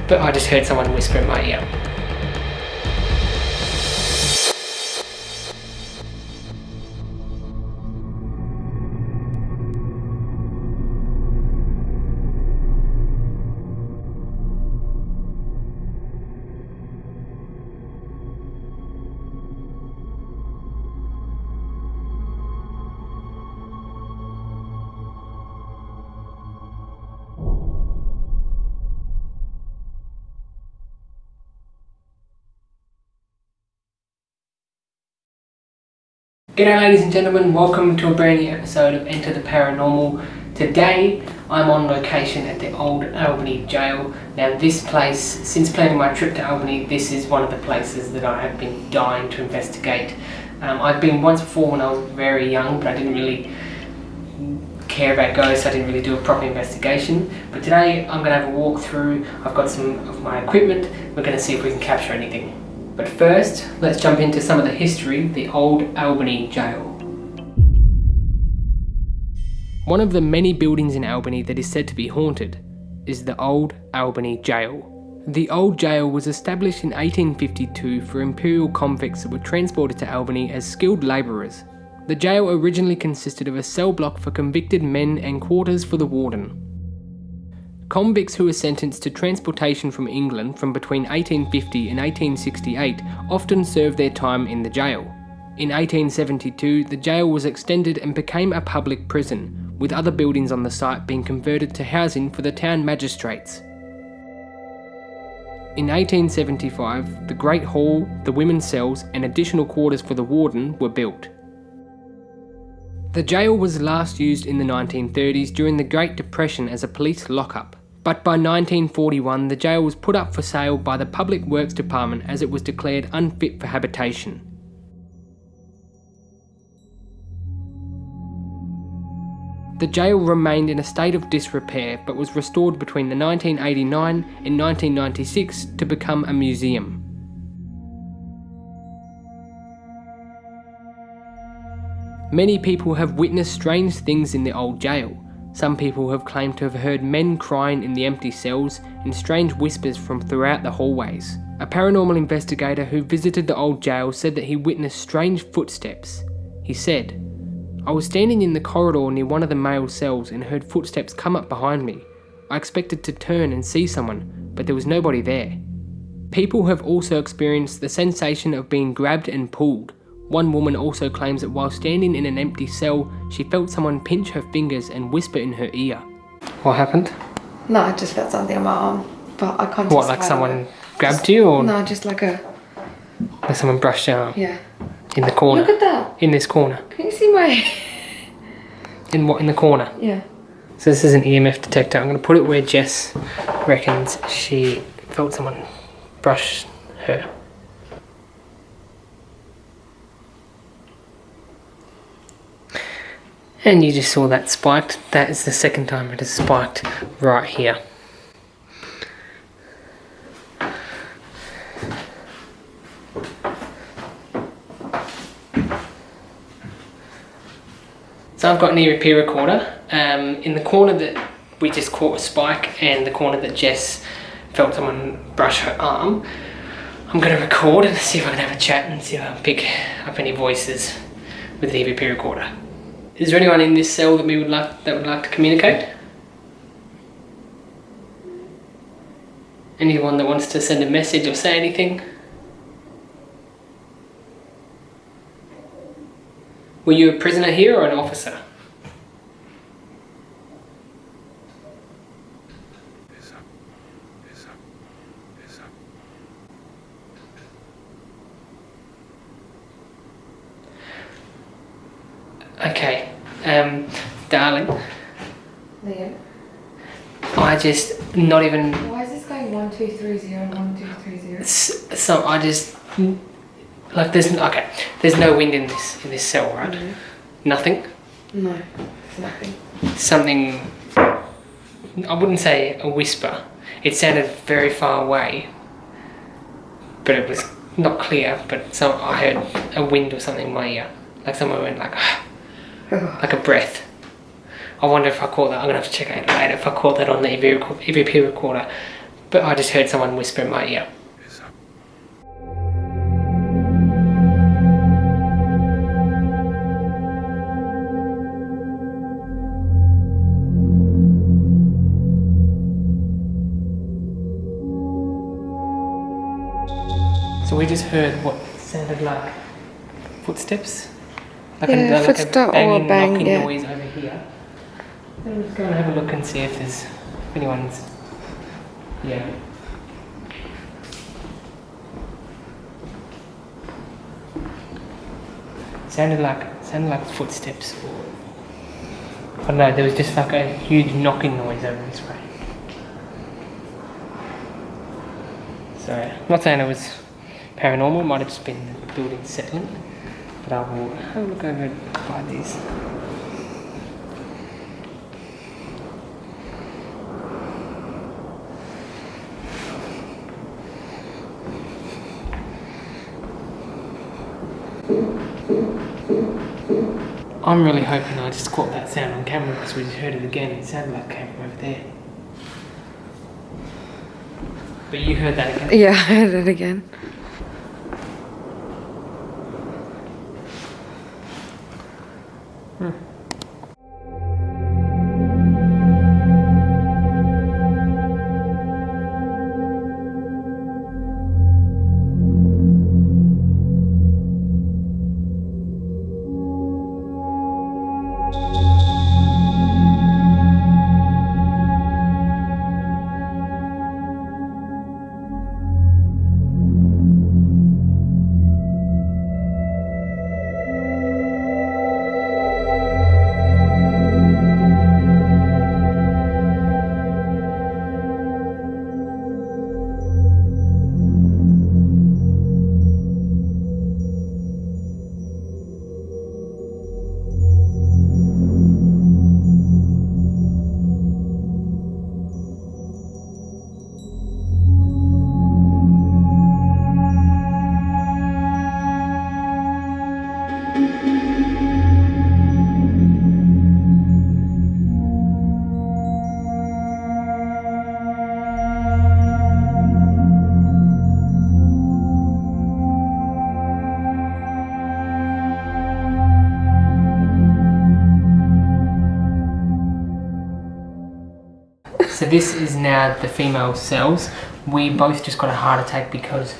but I just heard someone whisper in my ear. G'day ladies and gentlemen, welcome to a brand new episode of Enter the Paranormal. Today I'm on location at the old Albany Gaol. Now this place, since planning my trip to Albany, this is one of the places that I have been dying to investigate. I've been once before when I was very young, but I didn't really care about ghosts, I didn't really do a proper investigation. But today I'm going to have a walk through. I've got some of my equipment, we're going to see if we can capture anything. But first, let's jump into some of the history of the old Albany Gaol. One of the many buildings in Albany that is said to be haunted is the old Albany Gaol. The old jail was established in 1852 for imperial convicts that were transported to Albany as skilled labourers. The jail originally consisted of a cell block for convicted men and quarters for the warden. Convicts who were sentenced to transportation from England from between 1850 and 1868 often served their time in the jail. In 1872, the jail was extended and became a public prison, with other buildings on the site being converted to housing for the town magistrates. In 1875, the Great Hall, the women's cells and additional quarters for the warden were built. The jail was last used in the 1930s during the Great Depression as a police lockup. But by 1941, the jail was put up for sale by the Public Works Department as it was declared unfit for habitation. The jail remained in a state of disrepair but was restored between the 1989 and 1996 to become a museum. Many people have witnessed strange things in the old jail. Some people have claimed to have heard men crying in the empty cells and strange whispers from throughout the hallways. A paranormal investigator who visited the old jail said that he witnessed strange footsteps. He said, "I was standing in the corridor near one of the male cells and heard footsteps come up behind me. I expected to turn and see someone, but there was nobody there." People have also experienced the sensation of being grabbed and pulled. One woman also claims that while standing in an empty cell, she felt someone pinch her fingers and whisper in her ear. What happened? No, I just felt something on my arm, but I can't. What, like someone grabbed you, or? No, just like like someone brushed your arm? Yeah. In the corner? Look at that. In this corner? Can you see my... In what, in the corner? Yeah. So this is an EMF detector. I'm going to put it where Jess reckons she felt someone brush her. And you just saw that spiked. That is the second time it has spiked right here. So I've got an EVP recorder. In the corner that we just caught a spike and the corner that Jess felt someone brush her arm, I'm going to record and see if I can have a chat and see if I can pick up any voices with the EVP recorder. Is there anyone in this cell that would like to communicate? Anyone that wants to send a message or say anything? Were you a prisoner here or an officer? Okay, darling. Liam. I just not even. Why is this going 1230 1230? So I just like there's no wind in this cell, right? Mm-hmm. Nothing. No, nothing. Something. I wouldn't say a whisper. It sounded very far away, but it was not clear. But I heard a wind or something in my ear, like someone went like. Like a breath. I wonder if I caught that. I'm going to have to check it later if I caught that on the EVP recorder. But I just heard someone whisper in my ear. So we just heard what sounded like footsteps. Like Yeah, a footstep or banging, a bang, knocking yeah. noise over here. Let's go and have a look and see if anyone's. Yeah. Sounded like footsteps. I don't know, there was just like a huge knocking noise over this way. So, I'm not saying it was paranormal, it might have just been the building settling, but I will have a look over by these. I'm really hoping I just caught that sound on camera because we just heard it again. It sounded like it came from over there. But you heard that again? Yeah, I heard it again. So this is now the female cells. We both just got a heart attack because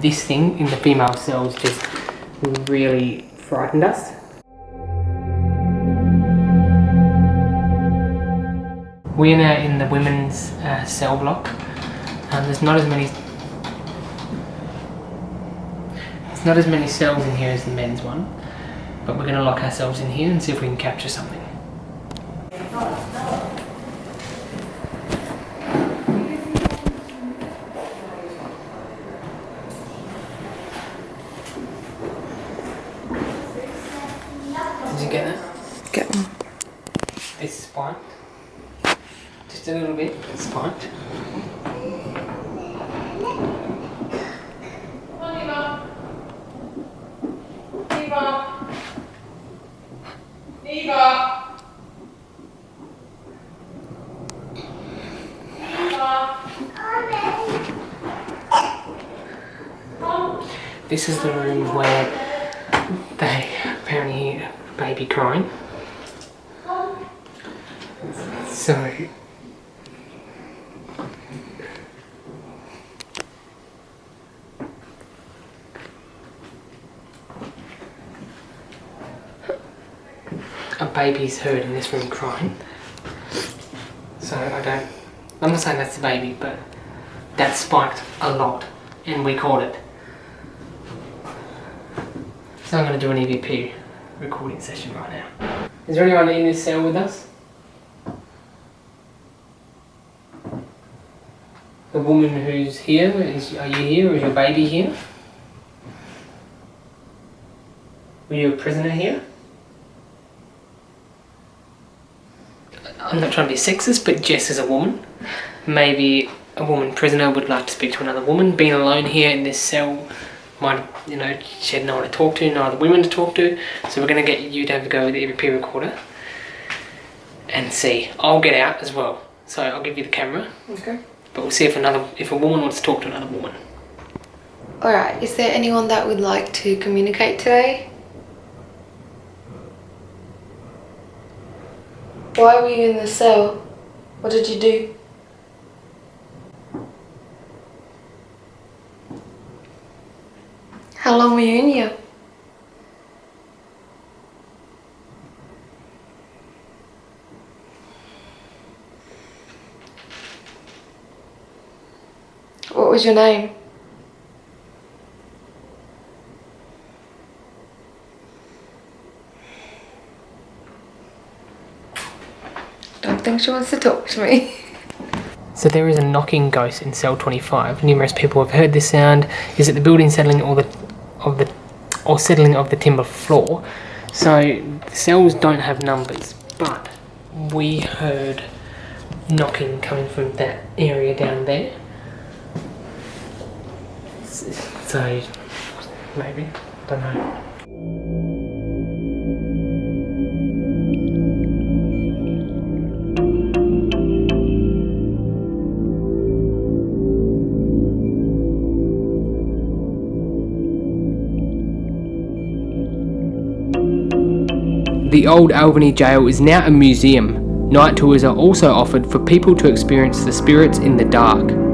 this thing in the female cells just really frightened us. We're now in the women's cell block. There's not as many cells in here as the men's one, but we're going to lock ourselves in here and see if we can capture something. Did you get that? Get one. It's spiked. Just a little bit, it's spiked. This is the room where they apparently hear a baby crying. So a baby's heard in this room crying. So I'm not saying that's the baby, but that spiked a lot and we caught it. So I'm going to do an EVP recording session right now. Is there anyone in this cell with us? The woman who's here, are you here? Is your baby here? Were you a prisoner here? I'm not trying to be sexist, but Jess is a woman. Maybe a woman prisoner would like to speak to another woman. Being alone here in this cell might, she had no one to talk to, no other women to talk to. So we're going to get you to have a go with the EVP recorder and see. I'll get out as well. So I'll give you the camera. Okay. But we'll see if a woman wants to talk to another woman. Alright, is there anyone that would like to communicate today? Why were you in the cell? What did you do? How long were you in here? What was your name? Don't think she wants to talk to me. So there is a knocking ghost in cell 25. Numerous people have heard this sound. Is it the building settling or settling of the timber floor? So the cells don't have numbers, but we heard knocking coming from that area down there. So maybe, don't know. The old Albany Gaol is now a museum. Night tours are also offered for people to experience the spirits in the dark.